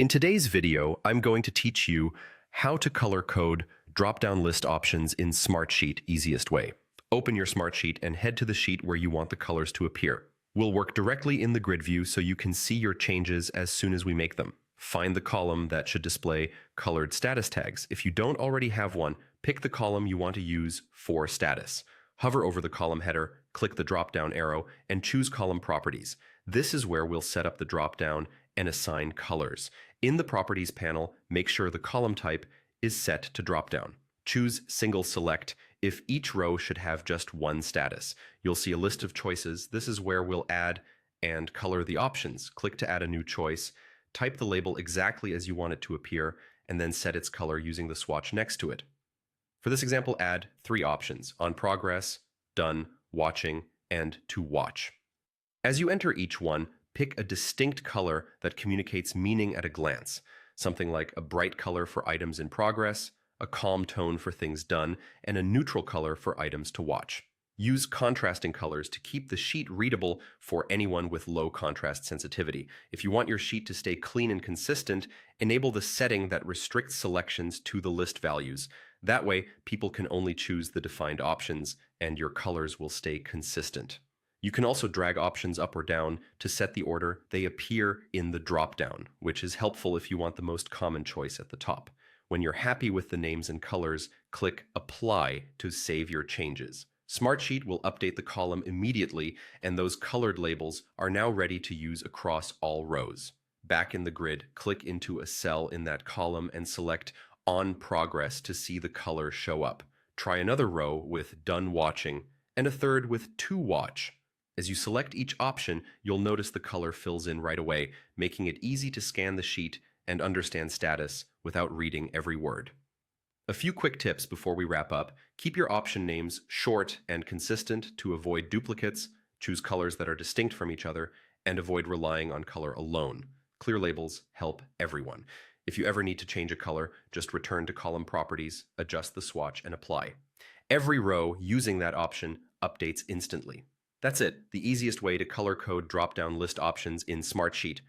In today's video, I'm going to teach you how to color code drop-down list options in Smartsheet easiest way. Open your Smartsheet and head to the sheet where you want the colors to appear. We'll work directly in the grid view so you can see your changes as soon as we make them. Find the column that should display colored status tags. If you don't already have one, pick the column you want to use for status. Hover over the column header, click the drop-down arrow, and choose Column Properties. This is where we'll set up the drop-down and assign colors. In the Properties panel, make sure the column type is set to drop-down. Choose Single Select if each row should have just one status. You'll see a list of choices. This is where we'll add and color the options. Click to add a new choice. Type the label exactly as you want it to appear, and then set its color using the swatch next to it. For this example, add 3 options: on progress, done, watching, and to watch. As you enter each one, pick a distinct color that communicates meaning at a glance, something like a bright color for items in progress, a calm tone for things done, and a neutral color for items to watch. Use contrasting colors to keep the sheet readable for anyone with low contrast sensitivity. If you want your sheet to stay clean and consistent, enable the setting that restricts selections to the list values. That way, people can only choose the defined options, and your colors will stay consistent. You can also drag options up or down to set the order they appear in the drop-down, which is helpful if you want the most common choice at the top. When you're happy with the names and colors, click Apply to save your changes. Smartsheet will update the column immediately, and those colored labels are now ready to use across all rows. Back in the grid, click into a cell in that column and select On Progress to see the color show up. Try another row with Done Watching and a third with To Watch. As you select each option, you'll notice the color fills in right away, making it easy to scan the sheet and understand status without reading every word. A few quick tips before we wrap up. Keep your option names short and consistent to avoid duplicates, choose colors that are distinct from each other, and avoid relying on color alone. Clear labels help everyone. If you ever need to change a color, just return to Column Properties, adjust the swatch, and apply. Every row using that option updates instantly. That's it, the easiest way to color code drop-down list options in Smartsheet.